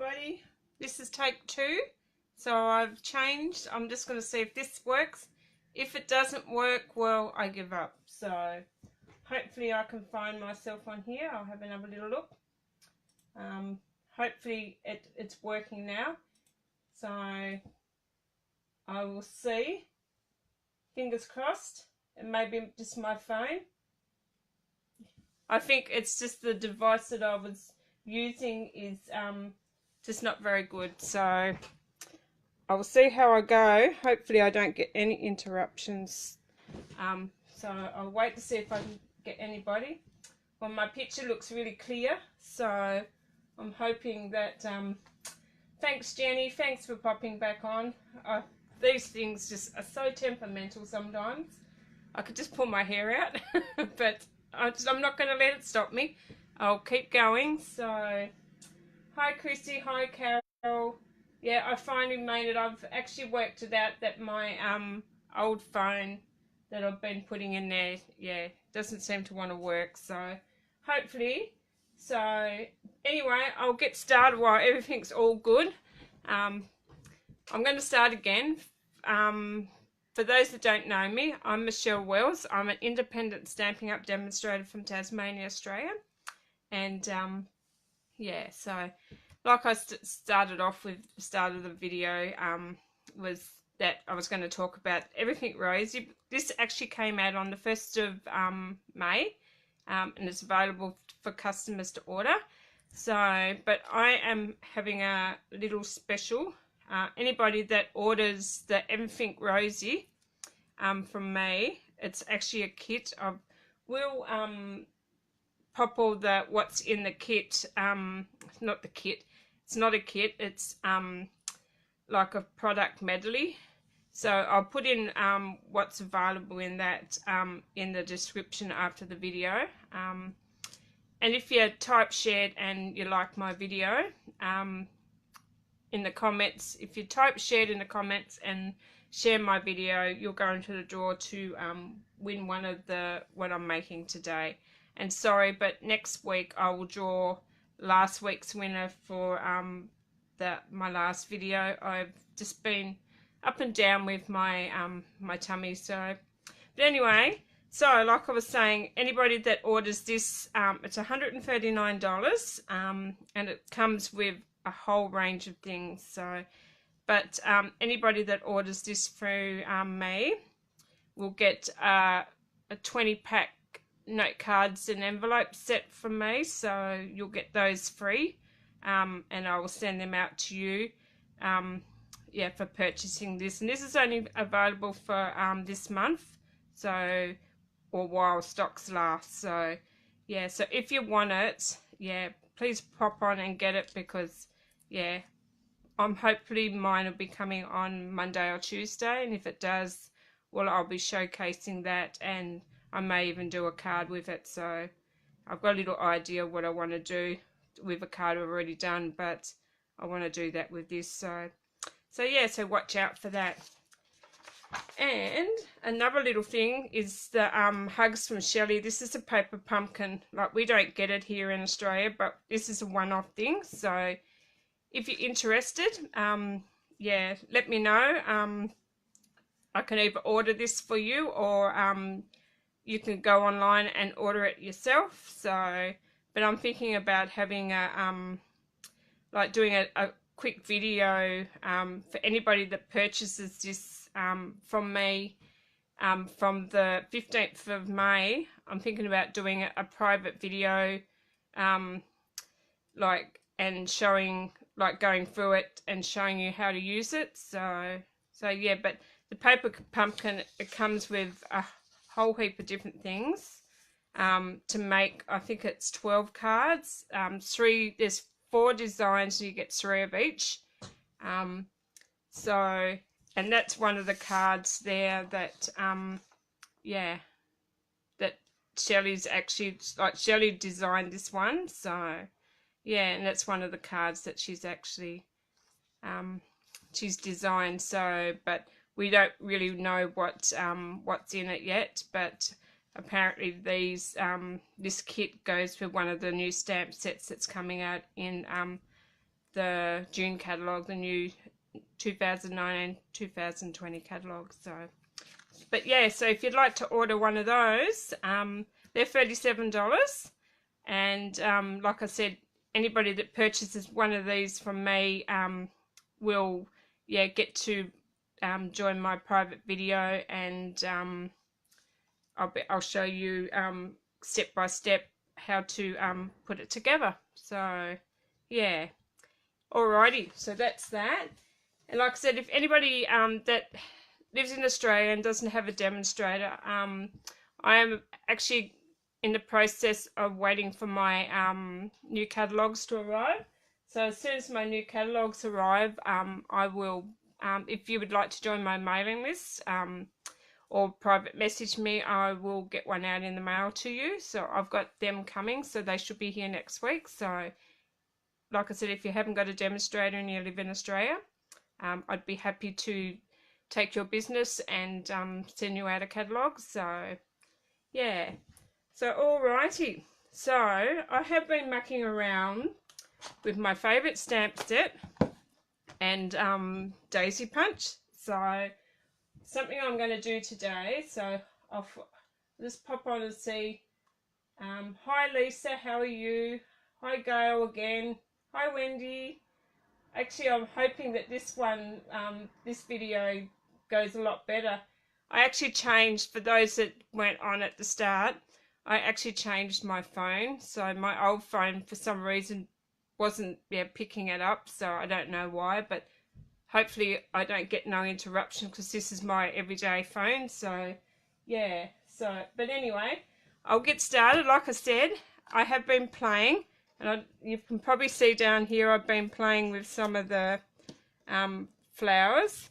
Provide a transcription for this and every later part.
everybody. This is take 2. So I've changed. I'm just going to see if this works. If it doesn't work, well, I give up. So hopefully I can find myself on here. I'll have another little look. Hopefully it's working now. So I will see. Fingers crossed. It may be just my phone. I think it's just the device that I was using is just not very good. So I will see how I go. Hopefully I don't get any interruptions. So I'll wait to see if I can get anybody. Well, my picture looks really clear, so I'm hoping that thanks Jenny, thanks for popping back on. These things just are so temperamental sometimes. I could just pull my hair out, but I'm not going to let it stop me. I'll keep going. So hi Christy, hi Carol. Yeah, I finally made it. I've actually worked it out that my old phone that I've been putting in there, yeah, doesn't seem to want to work. So hopefully, so anyway, I'll get started while everything's all good. I'm going to start again. For those that don't know me, I'm Michelle Wells. I'm an independent Stampin' Up! Demonstrator from Tasmania, Australia. And yeah, so like I started off with, the start of the video, was that I was going to talk about Everything Rosy. This actually came out on the 1st of May, and it's available for customers to order. So, but I am having a little special. Anybody that orders the Everything Rosy from me, it's actually a kit. I will pop all the what's in the kit. Not the kit. It's not a kit. It's like a product medley. So I'll put in what's available in that in the description after the video. And if you type shared and you like my video, in the comments, if you type shared in the comments and share my video, you'll go into the draw to win one of the what I'm making today. And sorry, but next week I will draw last week's winner for my last video. I've just been up and down with my my tummy. So, but anyway, so like I was saying, anybody that orders this, it's $139, and it comes with a whole range of things. So, but anybody that orders this through me will get a 20-pack note cards and envelope set from me. So you'll get those free, and I will send them out to you. Yeah, for purchasing this, and this is only available for this month, so, or while stocks last. So yeah, so if you want it, yeah, please pop on and get it, because yeah, hopefully mine will be coming on Monday or Tuesday, and if it does, well, I'll be showcasing that, and I may even do a card with it. So I've got a little idea what I want to do with a card I've already done, but I want to do that with this. So yeah, so watch out for that. And another little thing is the Hugs from Shelley. This is a paper pumpkin. Like, we don't get it here in Australia, but this is a one-off thing. So if you're interested, yeah, let me know. I can either order this for you, or you can go online and order it yourself. So, but I'm thinking about having a like doing a quick video for anybody that purchases this from me from the 15th of May. I'm thinking about doing a private video, like, and showing, like, going through it and showing you how to use it. So yeah, but the paper pumpkin, it comes with a whole heap of different things to make. I think it's 12 cards. There's 4 designs, and you get 3 of each. So, and that's one of the cards there that yeah, that Shelley's actually, like, Shelley designed this one. So yeah, and that's one of the cards that she's actually she's designed. So, but we don't really know what's in it yet, but apparently these this kit goes with one of the new stamp sets that's coming out in the June catalogue, the new 2019-2020 catalogue. So, but yeah, so if you'd like to order one of those, they're $37, and like I said, anybody that purchases one of these from me will get to join my private video, and I'll show you step by step how to put it together. So yeah, alrighty, so that's that. And like I said, if anybody that lives in Australia and doesn't have a demonstrator, I am actually in the process of waiting for my new catalogues to arrive. So as soon as my new catalogues arrive, I will, if you would like to join my mailing list or private message me, I will get one out in the mail to you. So I've got them coming, so they should be here next week. So like I said, if you haven't got a demonstrator and you live in Australia, I'd be happy to take your business and send you out a catalogue. So yeah, so alrighty, so I have been mucking around with my favourite stamp set and Daisy Punch. So something I'm going to do today, so I'll just pop on and see. Hi Lisa, how are you? Hi Gail again. Hi Wendy. Actually, I'm hoping that this one, this video goes a lot better. I actually changed, for those that weren't on at the start, I actually changed my phone. So my old phone, for some reason, wasn't picking it up. So I don't know why, but hopefully I don't get no interruption, because this is my everyday phone. So yeah, so but anyway, I'll get started. Like I said, I have been playing, and you can probably see down here I've been playing with some of the flowers,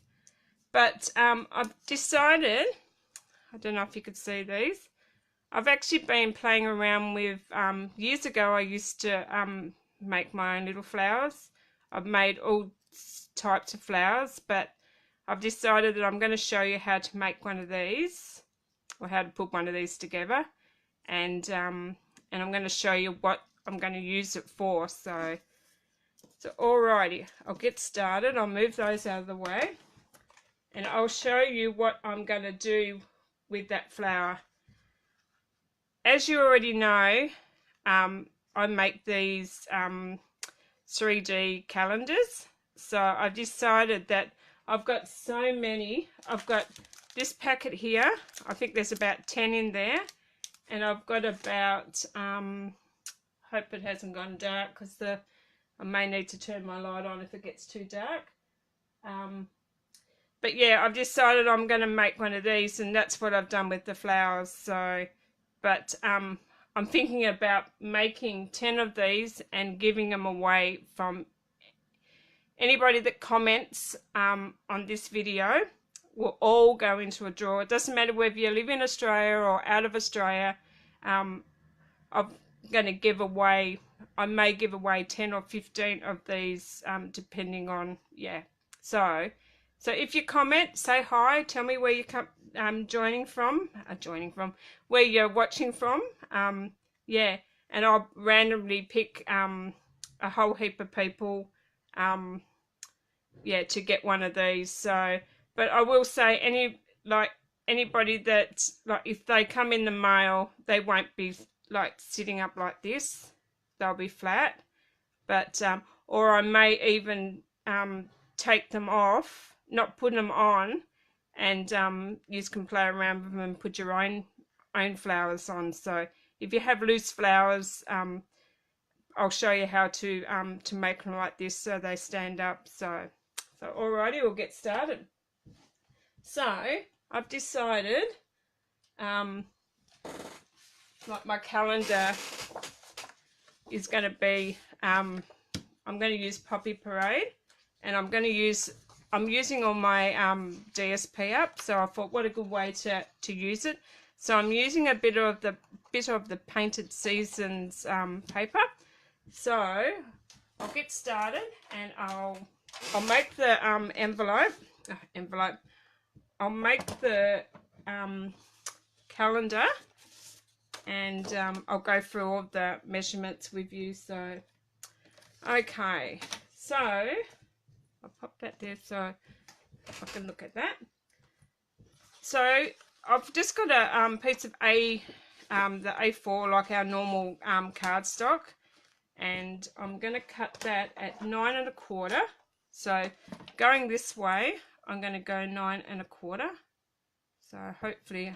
but I've decided, I don't know if you could see these, I've actually been playing around with, years ago I used to make my own little flowers. I've made all types of flowers, but I've decided that I'm going to show you how to make one of these, or how to put one of these together, and I'm going to show you what I'm going to use it for. So alrighty, I'll get started. I'll move those out of the way, and I'll show you what I'm going to do with that flower. As you already know, I make these 3D calendars. So I've decided that I've got so many. I've got this packet here. I think there's about 10 in there. And I've got about, hope it hasn't gone dark, because I may need to turn my light on if it gets too dark. But yeah, I've decided I'm going to make one of these, and that's what I've done with the flowers. So, but I'm thinking about making 10 of these and giving them away from anybody that comments on this video. Will all go into a drawer. It doesn't matter whether you live in Australia or out of Australia. I'm going to give away, I may give away 10 or 15 of these, depending on, yeah. So if you comment, say hi, tell me where you come joining from, where you're watching from, yeah, and I'll randomly pick a whole heap of people, yeah, to get one of these. So, but I will say, anybody that, like, if they come in the mail, they won't be like sitting up like this. They'll be flat. But or I may even take them off, not put them on, and you can play around with them and put your own flowers on. So if you have loose flowers, I'll show you how to make them like this so they stand up. So alrighty, we'll get started. So I've decided, like, my calendar is going to be, I'm going to use Poppy Parade, and I'm using all my DSP up. So I thought, what a good way to use it. So I'm using a bit of the Painted Seasons paper. So I'll get started, and I'll make the envelope. I'll make the calendar, and I'll go through all the measurements with you. So okay, So I'll pop that there so I can look at that. So I've just got a piece of the A4, like our normal cardstock, and I'm going to cut that at 9 1/4. So going this way, I'm going to go 9 1/4. So hopefully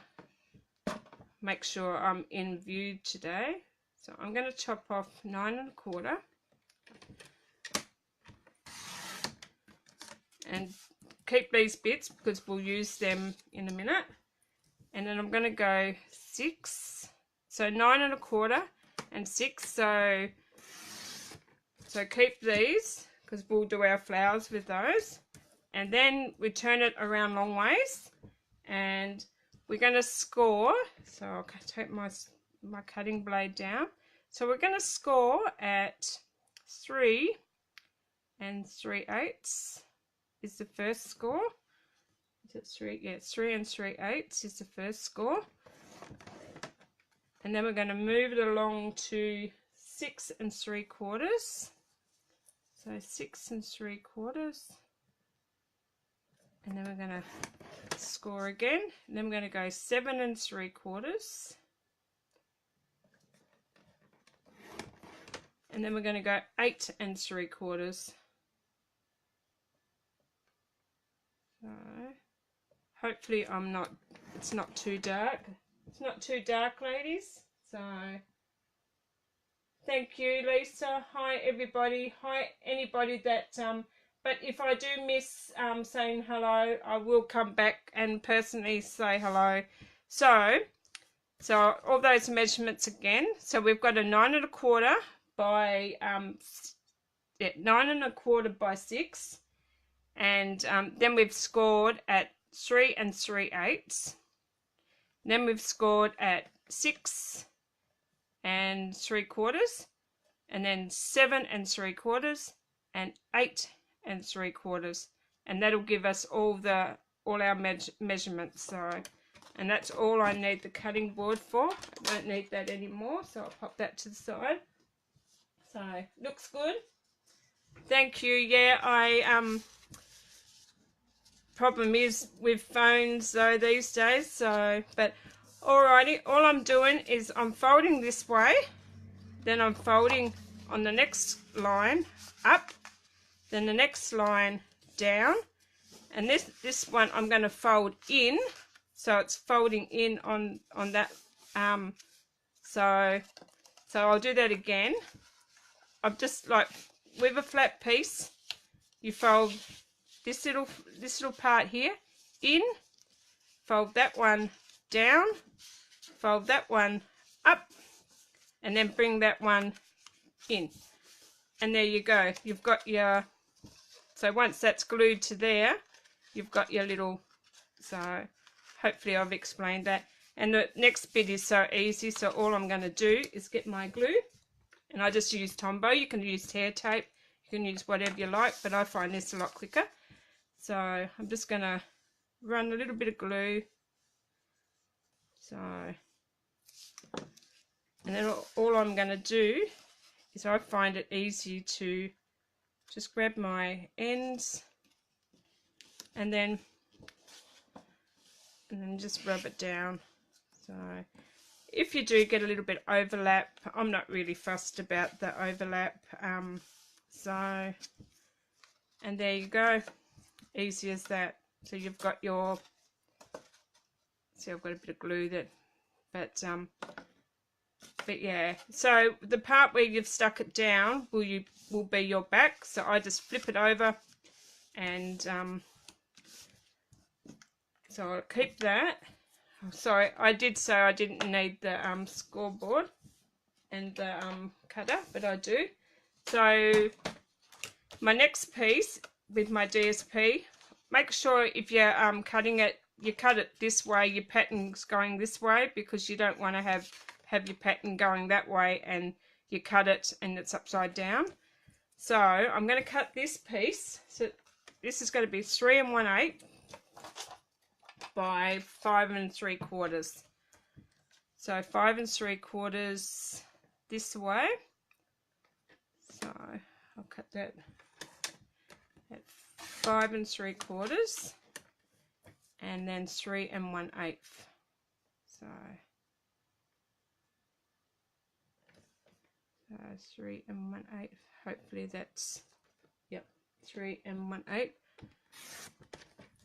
make sure I'm in view today. So I'm going to chop off 9 1/4 and keep these bits because we'll use them in a minute. And then I'm going to go 6, so 9 1/4 and 6. So keep these because we'll do our flowers with those. And then we turn it around long ways, and we're going to score. So I'll take my cutting blade down. So we're going to score at 3 3/8 is the first score. Is it 3? Yeah, 3 3/8 is the first score. And then we're going to move it along to 6 3/4. So 6 3/4. And then we're going to score again. And then we're going to go 7 3/4. And then we're going to go 8 3/4. So hopefully it's not too dark. It's not too dark, ladies. So thank you, Lisa. Hi everybody. Hi anybody that but if I do miss saying hello, I will come back and personally say hello. So all those measurements again. So we've got a 9 1/4 by 9 1/4 by 6. And then we've scored at 3 3/8. Then we've scored at 6 3/4, and then 7 3/4, and 8 3/4, and that'll give us all our measurements. So, and that's all I need the cutting board for. I don't need that anymore, so I'll pop that to the side. So looks good. Thank you. Yeah, problem is with phones though these days, so but alrighty, all I'm doing is I'm folding this way, then I'm folding on the next line up, then the next line down, and this one I'm going to fold in, so it's folding in on that so I'll do that again. I'm just like with a flat piece, you fold this little part here in, fold that one down, fold that one up, and then bring that one in, and there you go. You've got your, so once that's glued to there, you've got your little, so hopefully I've explained that. And the next bit is so easy, so all I'm going to do is get my glue, and I just use Tombow. You can use tear tape, you can use whatever you like, but I find this a lot quicker. So I'm just going to run a little bit of glue. So, and then all I'm going to do is, I find it easy to just grab my ends and then just rub it down. So if you do get a little bit overlap, I'm not really fussed about the overlap. So, and there you go. Easy as that. So you've got your, see, I've got a bit of glue that, but yeah, so the part where you've stuck it down will be your back. So I just flip it over, and so I'll keep that. Sorry, I did say I didn't need the scoreboard and the cutter, but I do. So my next piece with my DSP, make sure if you're cutting it, you cut it this way, your pattern's going this way, because you don't want to have your pattern going that way and you cut it and it's upside down. So I'm going to cut this piece. So this is going to be 3 1/8 by 5 3/4. So 5 3/4 this way. So I'll cut that 5 3/4, and then 3 1/8. So 3 1/8. Hopefully that's, yep, 3 1/8.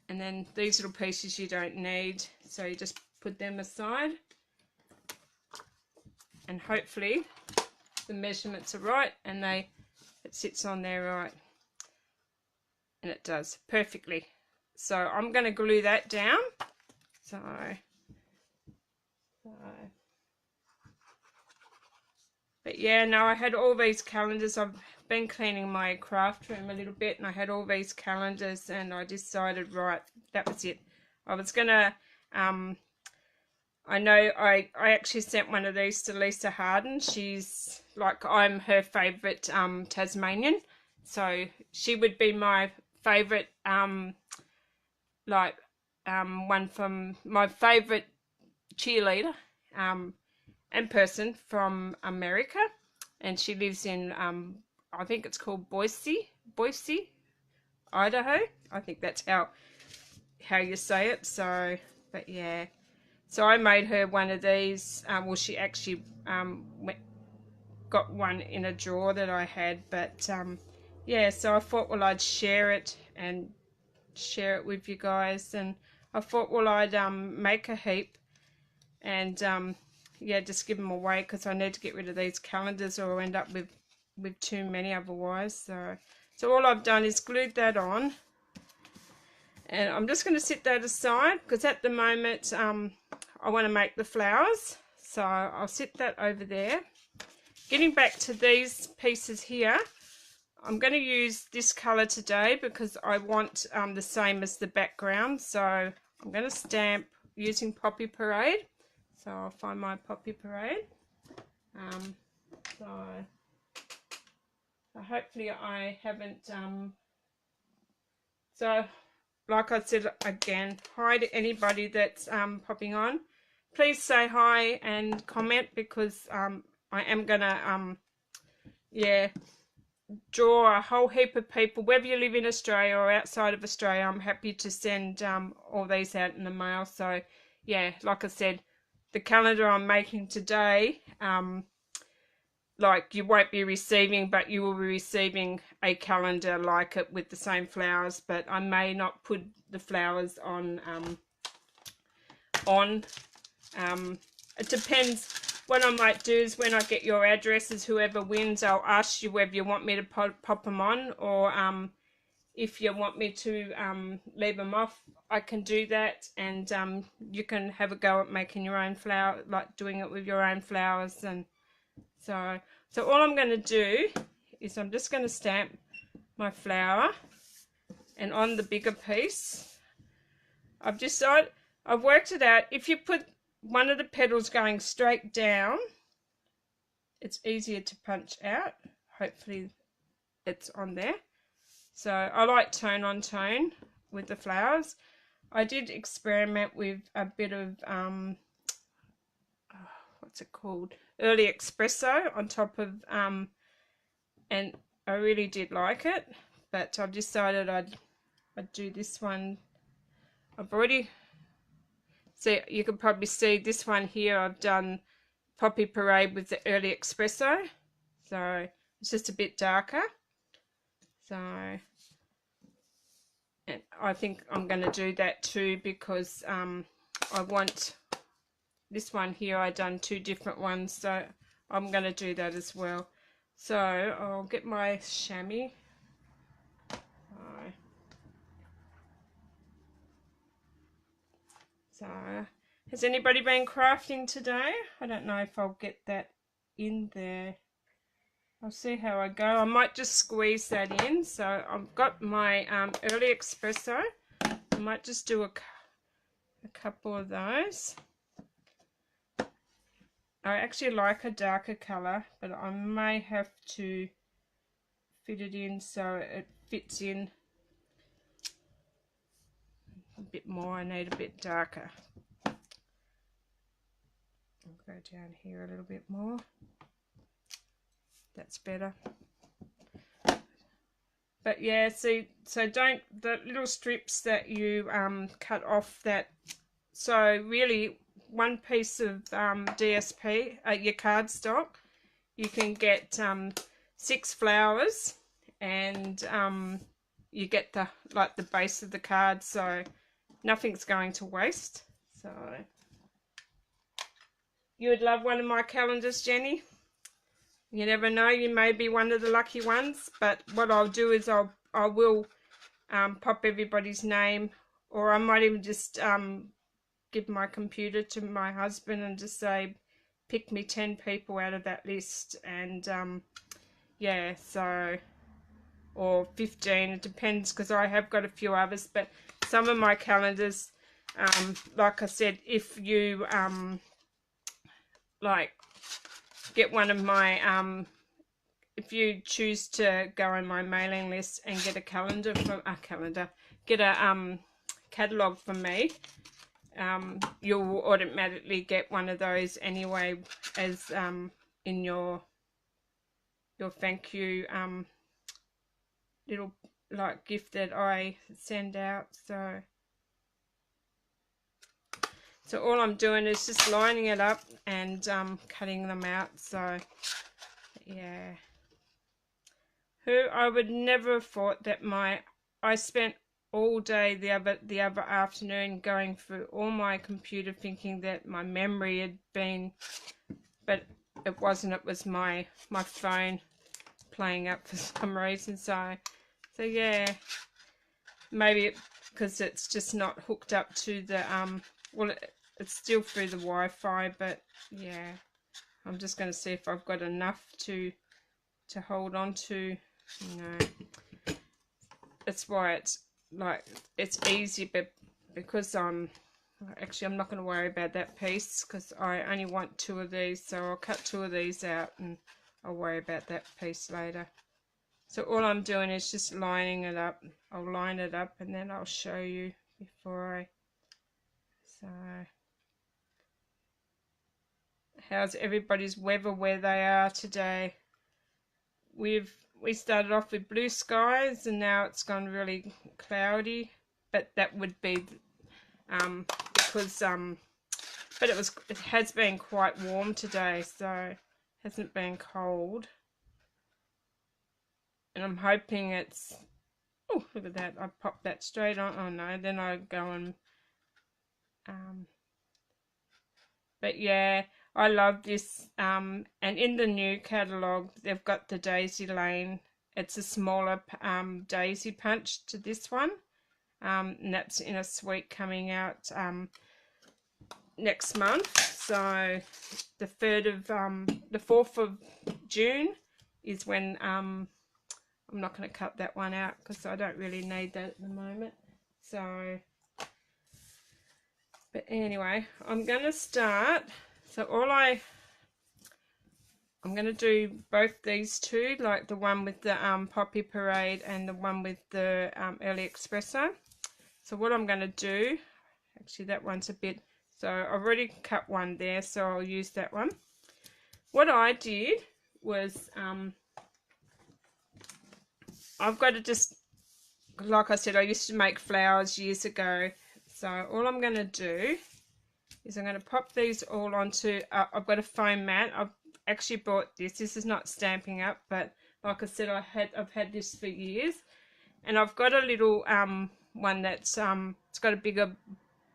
And then these little pieces you don't need, so you just put them aside. And hopefully the measurements are right and it sits on there right. And it does perfectly. So I'm going to glue that down. But yeah, no, I had all these calendars. I've been cleaning my craft room a little bit, and I had all these calendars, and I decided, right, that was it. I was gonna, I know I actually sent one of these to Lisa Harden. She's like, I'm her favourite Tasmanian, so she would be my favourite one from my favourite cheerleader and person from America, and she lives in I think it's called Boise, Idaho. I think that's how you say it. So, but yeah, so I made her one of these. Well, she actually got one in a drawer that I had, but yeah, so I thought, well, I'd share it with you guys, and I thought, well, I'd make a heap and yeah, just give them away, because I need to get rid of these calendars or I'll end up with too many otherwise. So all I've done is glued that on, and I'm just going to sit that aside, because at the moment I want to make the flowers, so I'll sit that over there. Getting back to these pieces here, I'm going to use this colour today because I want the same as the background, so I'm going to stamp using Poppy Parade. So I'll find my Poppy Parade. So hopefully I haven't, so like I said again, hi to anybody that's popping on. Please say hi and comment, because I am gonna yeah, draw a whole heap of people, whether you live in Australia or outside of Australia. I'm happy to send all these out in the mail. So yeah, like I said, the calendar I'm making today, like you won't be receiving, but you will be receiving a calendar like it with the same flowers, but I may not put the flowers on it depends. What I might do is, when I get your addresses, whoever wins, I'll ask you whether you want me to pop them on, or if you want me to leave them off, I can do that, and you can have a go at making your own flower, like doing it with your own flowers. And so all I'm going to do is I'm just going to stamp my flower, and on the bigger piece, I've worked it out. If you put one of the petals going straight down, it's easier to punch out. Hopefully it's on there. So I like tone on tone with the flowers. I did experiment with a bit of what's it called, early espresso on top of and I really did like it, but I've decided I'd do this one. I've already, so you can probably see this one here, I've done Poppy Parade with the early espresso, so it's just a bit darker. So, and I think I'm going to do that too, because I want this one here, I done two different ones, so I'm going to do that as well. So I'll get my chamois. So has anybody been crafting today? I don't know if I'll get that in there. I'll see how I go. I might just squeeze that in. So I've got my early espresso. I might just do a couple of those. I actually like a darker colour, but I may have to fit it in so it fits in a bit more. I need a bit darker. I'll go down here a little bit more. That's better. But yeah, see, so don't, the little strips that you cut off that, so really one piece of DSP, your cardstock, you can get 6 flowers, and you get the, like, the base of the card, so nothing's going to waste. So you would love one of my calendars, Jenny. You never know, you may be one of the lucky ones. But what I'll do is I will pop everybody's name, or I might even just give my computer to my husband and just say, pick me 10 people out of that list. And yeah, so, or 15, it depends, because I have got a few others. But some of my calendars, like I said, if you like get one of my if you choose to go on my mailing list and get a calendar from get a catalog from me, you'll automatically get one of those anyway, as in your thank you little, like, gift that I send out. So all I'm doing is just lining it up and cutting them out. So yeah, I would never have thought that I spent all day the other afternoon going through all my computer, thinking that my memory had been, but it wasn't. It was my phone playing up for some reason. So yeah, maybe because it's just not hooked up to the well, it's still through the Wi-Fi, but yeah, I'm just going to see if I've got enough to hold on to. No, that's why it's like, it's easy, but because actually I'm not going to worry about that piece, because I only want 2 of these, so I'll cut 2 of these out and I'll worry about that piece later. So all I'm doing is just lining it up. I'll line it up and then I'll show you before so how's everybody's weather where they are today? We started off with blue skies and now it's gone really cloudy, but that would be because but it has been quite warm today, so it hasn't been cold. And I'm hoping it's, oh, look at that, I popped that straight on. Oh no, then I go and but yeah, I love this. And in the new catalogue, they've got the Daisy Lane. It's a smaller daisy punch to this one, and that's in a suite coming out next month. So the 4th of June is when I'm not going to cut that one out because I don't really need that at the moment. So, but anyway, I'm going to start. So I'm going to do both these 2, like the one with the Poppy Parade and the one with the Early Espresso. So what I'm going to do, actually that one's a bit, so I've already cut one there, so I'll use that one. What I did was, I've got to just, like I said, I used to make flowers years ago. So all I'm going to do is I'm going to pop these all onto, I've got a foam mat. I've actually bought this. This is not Stampin' Up, but like I said, I've had this for years. And I've got a little one that's, it's got a bigger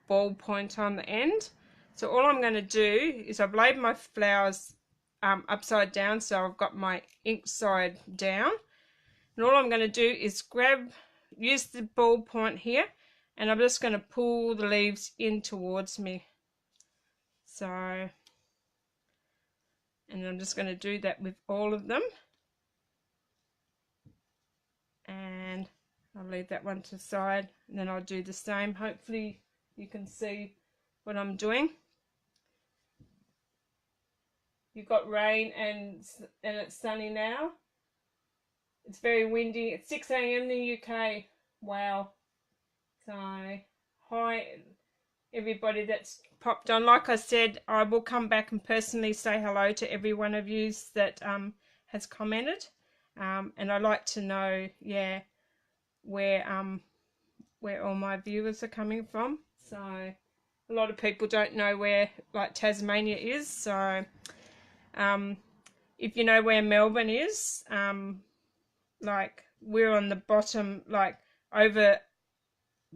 ball point on the end. So all I'm going to do is I've laid my flowers upside down, so I've got my ink side down. And all I'm going to do is use the ball point here, and I'm just going to pull the leaves in towards me. So, and I'm just going to do that with all of them. And I'll leave that one to the side, and then I'll do the same. Hopefully you can see what I'm doing. You've got rain and it's sunny now. It's very windy. It's 6 AM in the UK. Wow. So, hi everybody that's popped on. Like I said, I will come back and personally say hello to every one of you that has commented. And I'd like to know, yeah, where all my viewers are coming from. So a lot of people don't know where like Tasmania is. So if you know where Melbourne is, like we're on the bottom, like over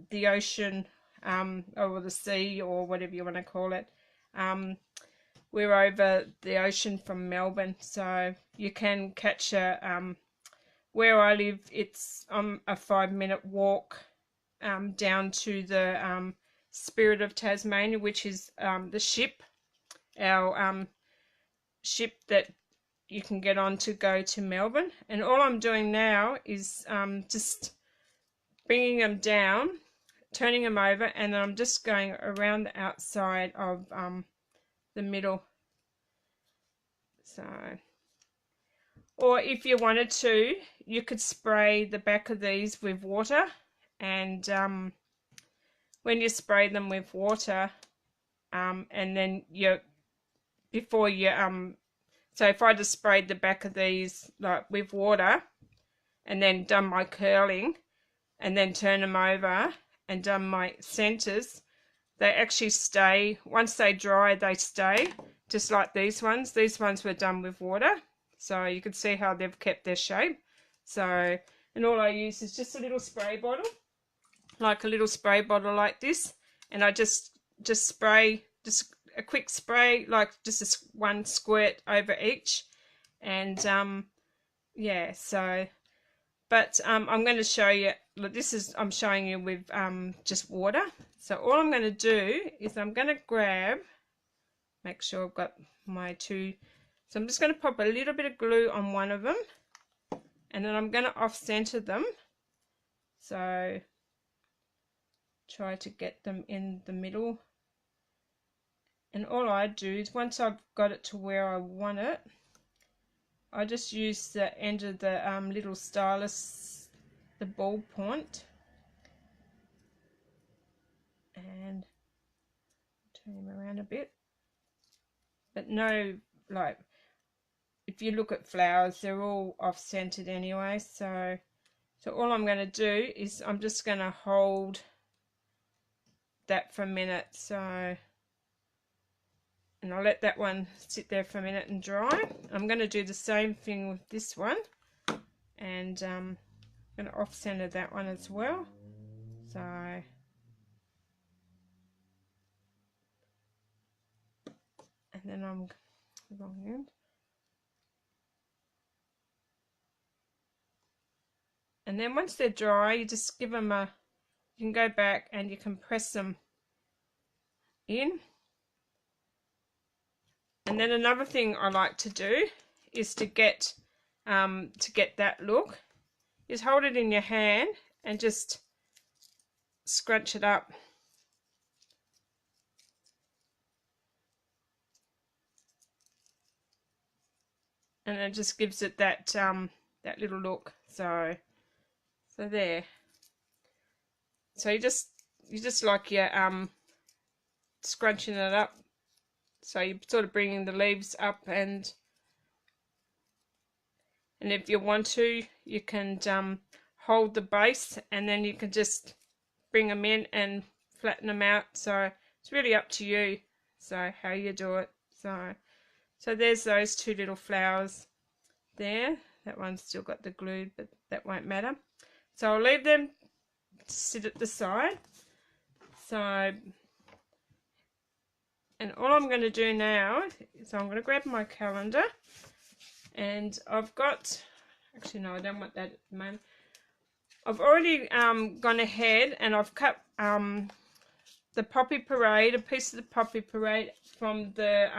the ocean, or the sea, or whatever you want to call it. We're over the ocean from Melbourne, so you can catch a where I live, it's a 5-minute walk down to the Spirit of Tasmania, which is the ship, our ship that you can get on to go to Melbourne. And all I'm doing now is just bringing them down, turning them over, and then I'm just going around the outside of the middle. So, or if you wanted to, you could spray the back of these with water, and when you spray them with water, and then before you so if I just sprayed the back of these like with water and then done my curling and then turn them over and done my centers, they actually stay. Once they dry, they stay, just like these ones. These ones were done with water, so you can see how they've kept their shape. So, and all I use is just a little spray bottle, like a little spray bottle like this, and I just spray, just a quick spray, like just one squirt over each. And yeah, so but I'm going to show you, look, this is, I'm showing you with just water. So all I'm going to do is I'm going to grab, make sure I've got my two, so I'm just going to pop a little bit of glue on one of them, and then I'm going to off center them, so try to get them in the middle. And all I do is once I've got it to where I want it, I just use the end of the little stylus, the ball point, and turn him around a bit. But no, like if you look at flowers, they're all off-centered anyway. So all I'm going to do is I'm just going to hold that for a minute. So, and I'll let that one sit there for a minute and dry. I'm going to do the same thing with this one, and I'm going to off-center that one as well. So, and then I'm the wrong end. And then once they're dry, you just give them a, you can go back and you can press them in. And then another thing I like to do is to get that look, is hold it in your hand and just scrunch it up. And it just gives it that that little look. So there. So you just like your scrunching it up. So you're sort of bringing the leaves up, and if you want to, you can hold the base, and then you can just bring them in and flatten them out. So it's really up to you, so how you do it. So there's those two little flowers there. That one's still got the glue, but that won't matter. So I'll leave them to sit at the side. So, and all I'm going to do now is I'm going to grab my calendar, and I've got, actually no, I don't want that at the moment. I've already gone ahead and I've cut the Poppy Parade, a piece of the Poppy Parade from the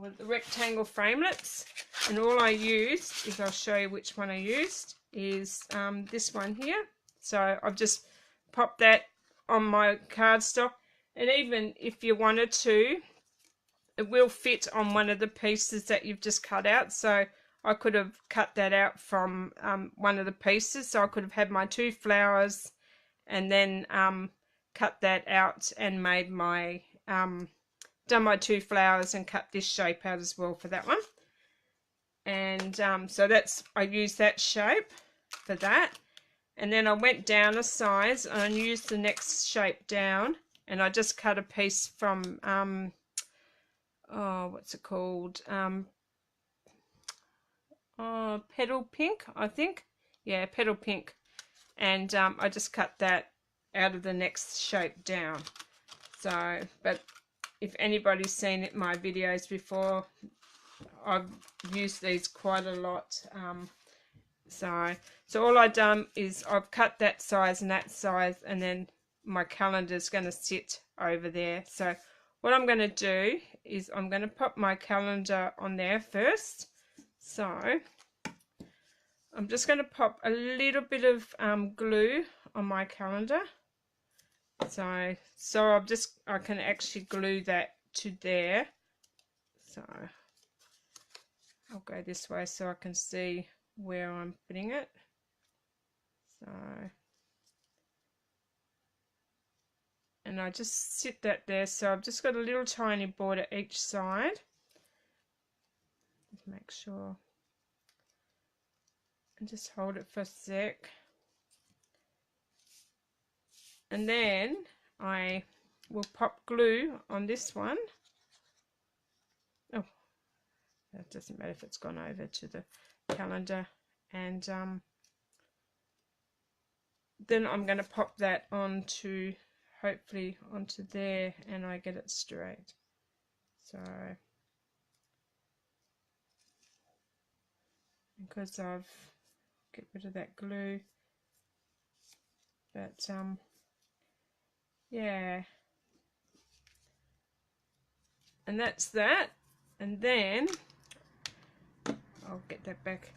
with the rectangle framelits, and all I used is, I'll show you which one I used, is this one here. So I've just popped that on my cardstock, and even if you wanted to, it will fit on one of the pieces that you've just cut out. So I could have cut that out from one of the pieces, so I could have had my two flowers and then cut that out and made my done my two flowers and cut this shape out as well for that one. And so that's, I use that shape for that. and then I went down a size and I used the next shape down, and I just cut a piece from oh, what's it called, oh, Petal Pink, I think. Yeah, Petal Pink. And I just cut that out of the next shape down. So, but if anybody's seen it, my videos before, I've used these quite a lot. So all I've done is I've cut that size and that size, and then my calendar is going to sit over there. So what I'm going to do is I'm going to pop my calendar on there first. So I'm just going to pop a little bit of glue on my calendar. So I can actually glue that to there. So I'll go this way so I can see where I'm putting it. So, and I just sit that there. So I've just got a little tiny border each side. Just make sure. And just hold it for a sec. And then I will pop glue on this one. Oh, that doesn't matter if it's gone over to the calendar. And then I'm going to pop that onto, hopefully onto there, and I get it straight. So because I've get rid of that glue, but yeah, and that's that. And then I'll get that back,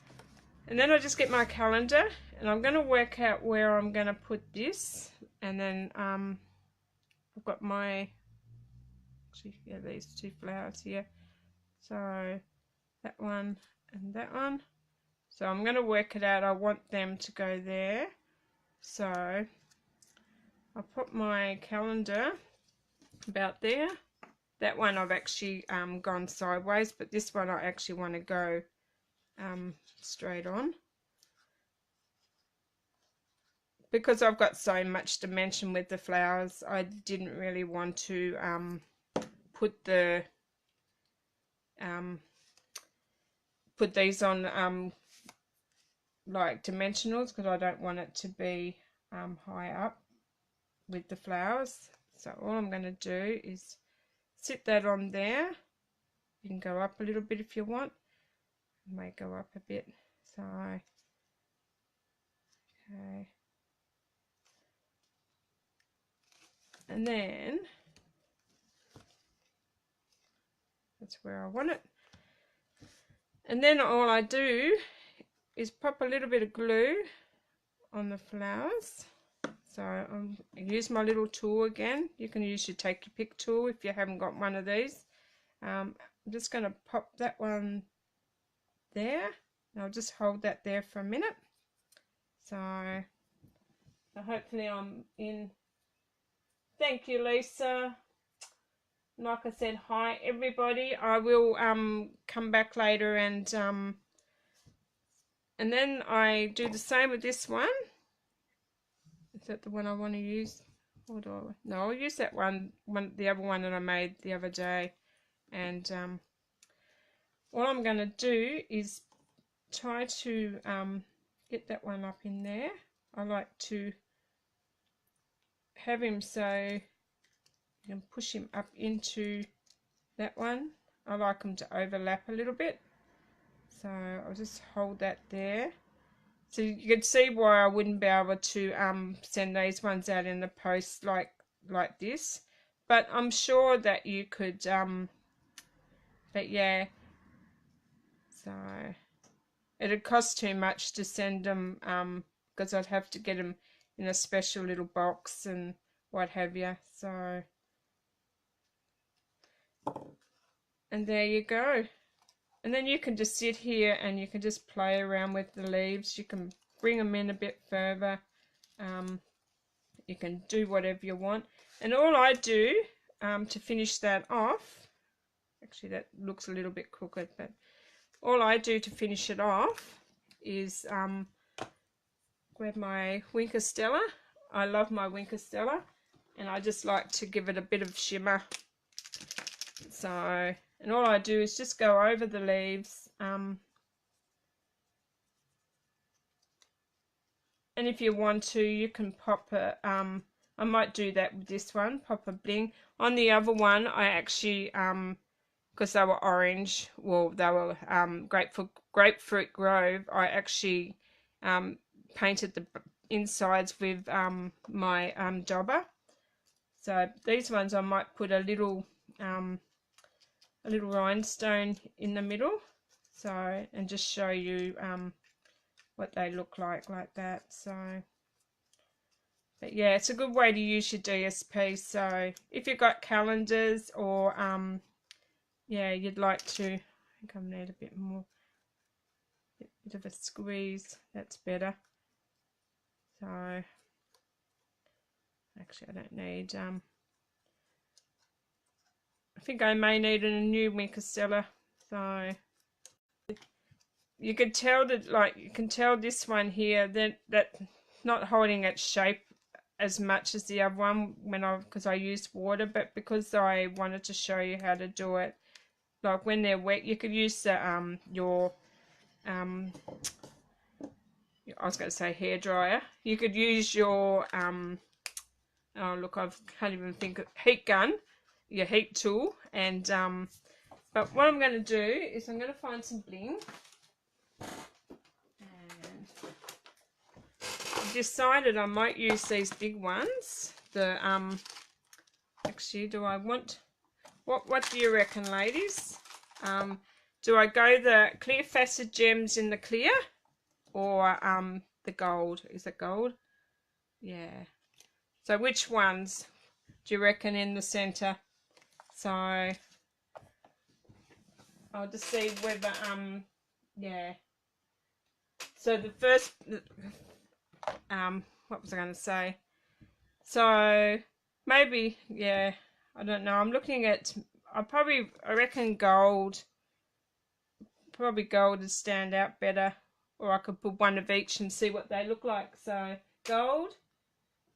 and then I just get my calendar, and I'm going to work out where I'm going to put this. And then I've got my, actually, yeah, these two flowers here, so that one and that one. So I'm going to work it out. I want them to go there. So I'll put my calendar about there. That one I've actually gone sideways, but this one I actually want to go straight on. Because I've got so much dimension with the flowers, I didn't really want to put the put these on like dimensionals, because I don't want it to be high up with the flowers. So all I'm going to do is sit that on there. You can go up a little bit if you want. I may go up a bit. So okay, and then that's where I want it. And then all I do is pop a little bit of glue on the flowers. So I use my little tool again. You can use your take your pick tool if you haven't got one of these. I'm just going to pop that one there. And I'll just hold that there for a minute. So hopefully I'm in. Thank you, Lisa. Like I said, hi everybody. I will come back later and then I do the same with this one. Is that the one I want to use? Or do I? No, I'll use that one, the other one that I made the other day. And what I'm going to do is try to get that one up in there. I like to have him so you can push him up into that one. I like them to overlap a little bit. So I'll just hold that there. So you can see why I wouldn't be able to send these ones out in the post like this. But I'm sure that you could, but yeah. So it'd cost too much to send them because I'd have to get them in a special little box and what have you. So, and there you go. And then you can just sit here and you can just play around with the leaves. You can bring them in a bit further. You can do whatever you want. And all I do to finish that off, actually that looks a little bit crooked, but all I do to finish it off is grab my Wink of Stella. I love my Wink of Stella, and I just like to give it a bit of shimmer. So, and all I do is just go over the leaves. And if you want to, you can pop a, I might do that with this one, pop a bling. On the other one, I actually, because they were orange, well, they were Grapefruit Grove, I actually painted the insides with my jobber. So these ones I might put a little rhinestone in the middle, so, and just show you what they look like that. So, but yeah, it's a good way to use your DSP. So if you've got calendars or yeah, you'd like to, I think I need a bit more, bit of a squeeze, that's better. So actually I don't need I think I may need a new Wink of Stella. So you can tell that, like, you can tell this one here that not holding its shape as much as the other one because I used water, but because I wanted to show you how to do it, like when they're wet, you could use the your I was going to say hair dryer. You could use your oh look, I can't even think of heat gun, your heat tool, and but what I'm going to do is I'm going to find some bling. And I've decided I might use these big ones. The actually, do I want, what do you reckon, ladies? Do I go the clear facet gems in the clear, or the gold? Is it gold? Yeah. So which ones do you reckon in the center? So I'll just see whether yeah. So the first what was I going to say? So maybe, yeah, I don't know. I'm looking at, I reckon gold. Probably gold would stand out better, or I could put one of each and see what they look like. So gold,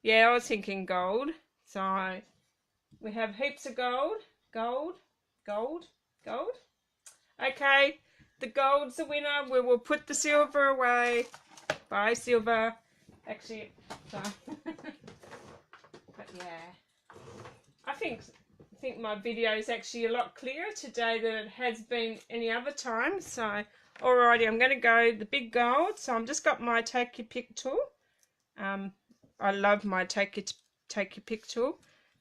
yeah, I was thinking gold. So we have heaps of gold. Okay, the gold's the winner. We will put the silver away. Bye, silver. Actually, so but yeah, I think my video is actually a lot clearer today than it has been any other time. So alrighty, I'm going to go the big gold. So I'm just got my take your pick tool. I love my take your pick tool.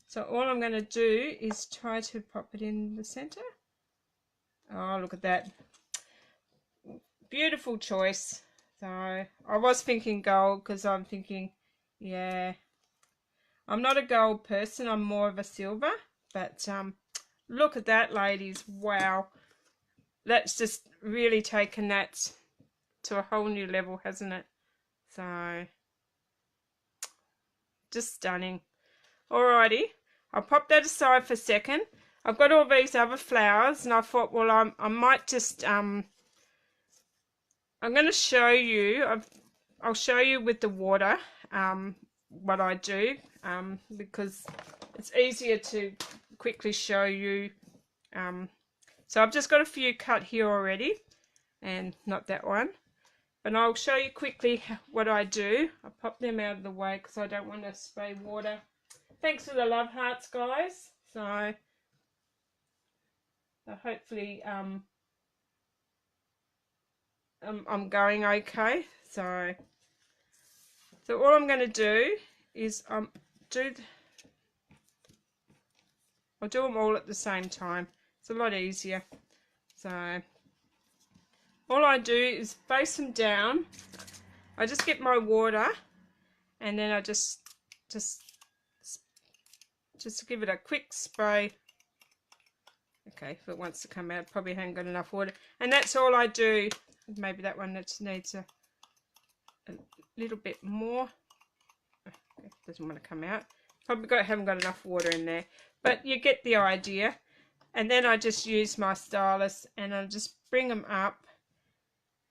So all I'm going to do is try to pop it in the center. Oh, look at that, beautiful choice. So I was thinking gold because I'm thinking, yeah, I'm not a gold person, I'm more of a silver. But look at that, ladies. Wow, that's just really taken that to a whole new level, hasn't it? So just stunning. Alrighty, I'll pop that aside for a second. I've got all these other flowers, and I thought, well, I might just I'm going to show you. I'll show you with the water what I do, because it's easier to quickly show you. So I've just got a few cut here already, and not that one, but I'll show you quickly what I do. I'll pop them out of the way because I don't want to spray water. Thanks for the love hearts, guys. So hopefully I'm going okay. So all I'm going to do is I'll do them all at the same time. It's a lot easier. So all I do is face them down. I just get my water, and then I just give it a quick spray. Okay, if it wants to come out, probably haven't got enough water, and that's all I do. Maybe that one that needs a little bit more. Okay, doesn't want to come out. Probably haven't got enough water in there, but you get the idea. And then I just use my stylus, and I just bring them up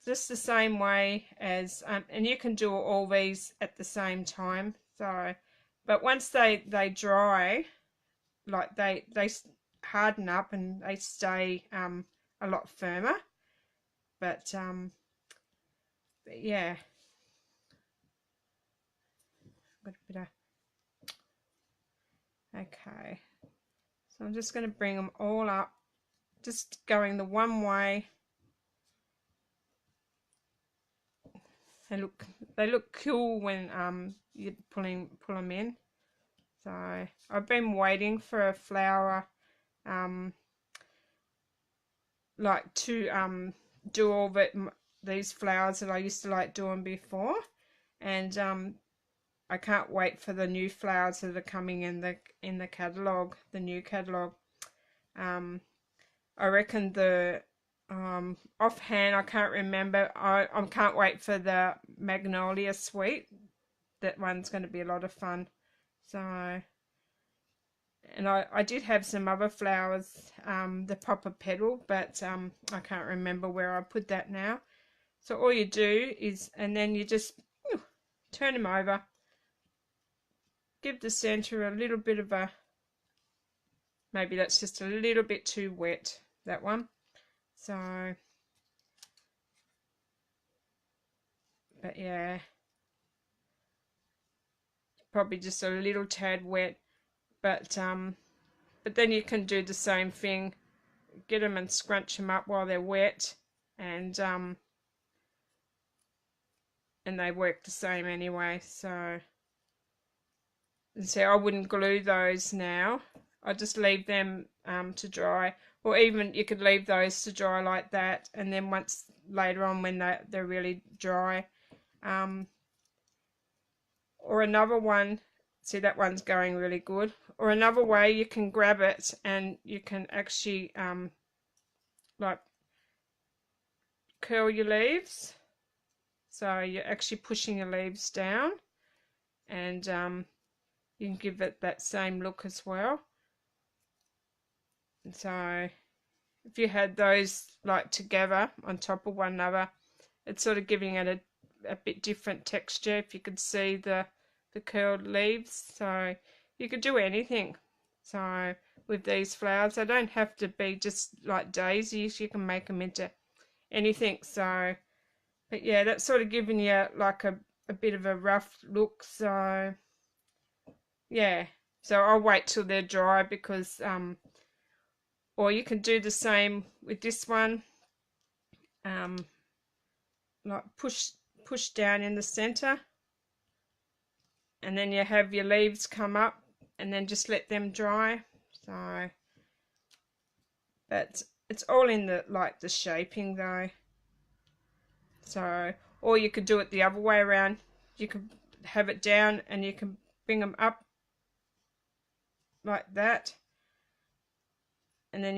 just the same way as, and you can do all these at the same time. So, but once they dry, like they harden up and they stay a lot firmer. But yeah, got a bit of, okay. So I'm just going to bring them all up, just going the one way. They look cool when you pull them in. So I've been waiting for a flower like to do all these flowers that I used to like doing before, and I can't wait for the new flowers that are coming in the catalogue, the new catalogue. I reckon the offhand I can't remember. I can't wait for the Magnolia Suite. That one's going to be a lot of fun. So, and I did have some other flowers, the Popper Petal, but I can't remember where I put that now. So all you do is, and then you just turn them over, give the center a little bit of a, maybe that's just a little bit too wet, that one. So, but yeah, probably just a little tad wet, but then you can do the same thing, get them and scrunch them up while they're wet, and they work the same anyway. So, and so I wouldn't glue those now. I just leave them to dry, or even you could leave those to dry like that, and then once later on when they're really dry, or another one, see that one's going really good, or another way you can grab it and you can actually like curl your leaves, so you're actually pushing your leaves down, and you can give it that same look as well. And so if you had those like together on top of one another, it's sort of giving it a bit different texture, if you could see the curled leaves. So you could do anything. So with these flowers, they don't have to be just like daisies, you can make them into anything. So, but yeah, that's sort of giving you like a bit of a rough look. So yeah, so I'll wait till they're dry, because or you can do the same with this one, like push down in the center, and then you have your leaves come up, and then just let them dry. So, but it's all in the like the shaping though. So, or you could do it the other way around. You could have it down and you can bring them up like that, and then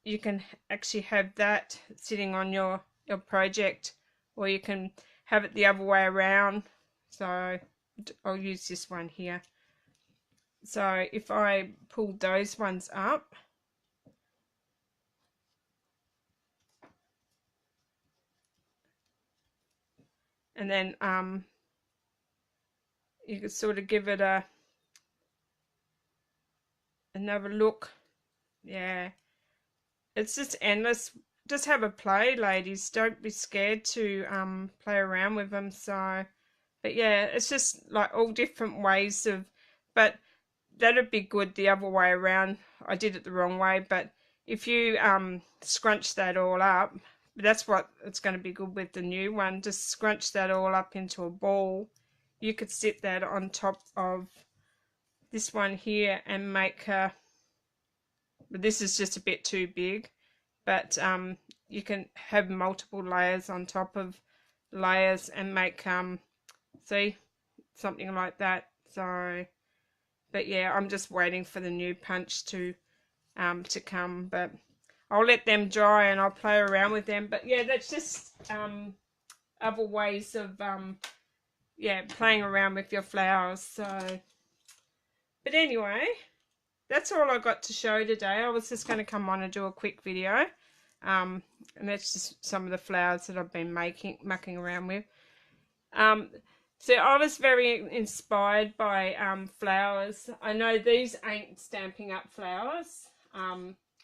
you can actually have that sitting on your project, or you can have it the other way around. So I'll use this one here. So if I pull those ones up, and then you could sort of give it another look. Yeah, it's just endless. Just have a play, ladies. Don't be scared to play around with them. So, but yeah, it's just like all different ways of, but that'd be good the other way around. I did it the wrong way, but if you scrunch that all up, that's what it's going to be good with the new one. Just scrunch that all up into a ball. You could sit that on top of this one here and make a, but this is just a bit too big, but you can have multiple layers on top of layers and make see, something like that. So, but yeah, I'm just waiting for the new punch to come, but I'll let them dry and I'll play around with them. But yeah, that's just other ways of yeah, playing around with your flowers. So, but anyway, that's all I got to show today. I was just going to come on and do a quick video. And that's just some of the flowers that I've been mucking around with. So I was very inspired by flowers. I know these ain't Stampin' Up flowers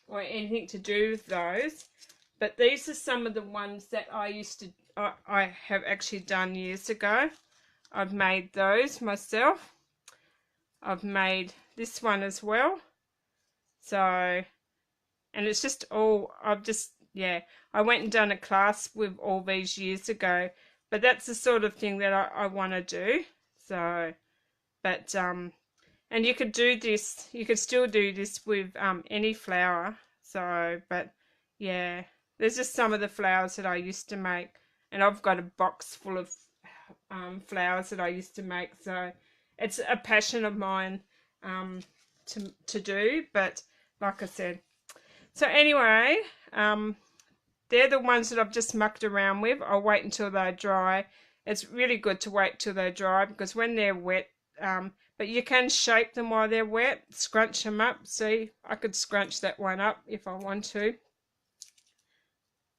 or anything to do with those, but these are some of the ones that I have actually done years ago. I've made those myself. I've made this one as well. So, and it's just all, I went and done a class with all these years ago, but that's the sort of thing that I want to do. So, but, and you could do this, you could still do this with any flower. So, but yeah, there's just some of the flowers that I used to make, and I've got a box full of flowers that I used to make. So it's a passion of mine to do, but like I said. So anyway, they're the ones that I've just mucked around with. I'll wait until they're dry. It's really good to wait till they're dry, because when they're wet, but you can shape them while they're wet, scrunch them up. See, I could scrunch that one up if I want to.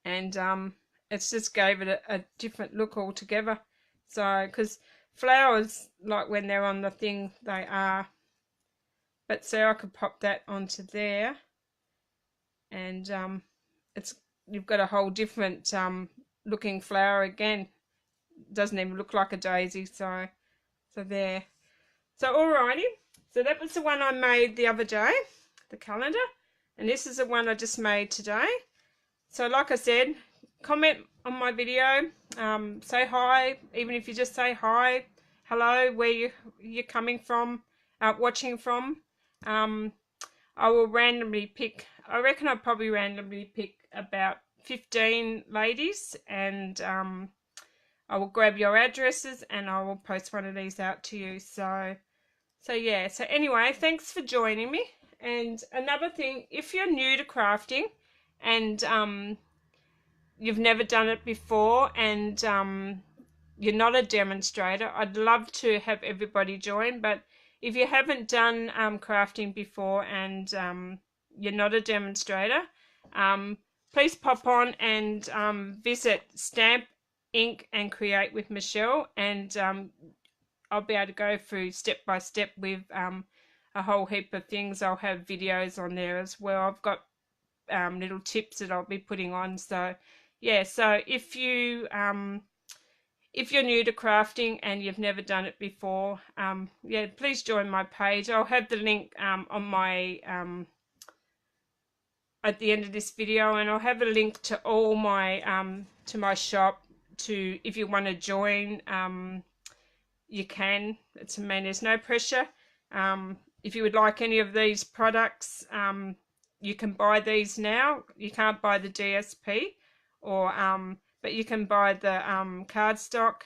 And it's just gave it a different look altogether. So, because flowers, like when they're on the thing, they are. But so I could pop that onto there. And you've got a whole different looking flower again. Doesn't even look like a daisy. So there. So alrighty. So that was the one I made the other day, the calendar. And this is the one I just made today. So like I said, comment on my video, say hi, even if you just say hi, hello, where you're coming from, watching from. I will randomly pick, I reckon I'll probably randomly pick about 15 ladies, and I will grab your addresses and I will post one of these out to you. So yeah, so anyway, thanks for joining me. And another thing, if you're new to crafting and you've never done it before, and you're not a demonstrator, I'd love to have everybody join. But if you haven't done crafting before and you're not a demonstrator, please pop on and visit Stamp Ink and Create with Michelle, and I'll be able to go through step by step with a whole heap of things. I'll have videos on there as well. I've got little tips that I'll be putting on. So yeah, so if you're new to crafting and you've never done it before, yeah, please join my page. I'll have the link on my at the end of this video, and I'll have a link to all my to my shop. To, if you want to join, you can. I mean, there's no pressure. If you would like any of these products, you can buy these now. You can't buy the DSP, or but you can buy the cardstock,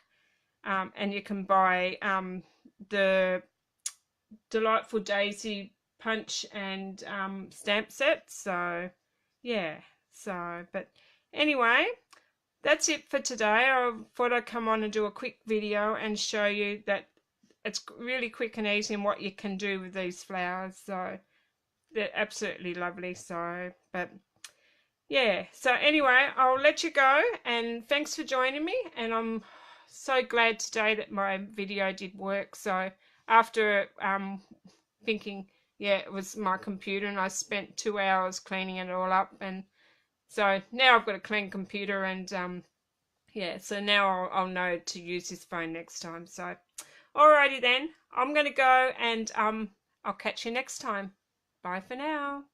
and you can buy the Delightful Daisy punch and stamp set. So yeah, so but anyway, that's it for today. I thought I'd come on and do a quick video and show you that it's really quick and easy and what you can do with these flowers. So they're absolutely lovely. So, but yeah, so anyway, I'll let you go, and thanks for joining me. And I'm so glad today that my video did work. So after thinking, yeah, it was my computer, and I spent 2 hours cleaning it all up, and so now I've got a clean computer, and yeah, so now I'll know to use this phone next time. So alrighty then, I'm going to go, and I'll catch you next time. Bye for now.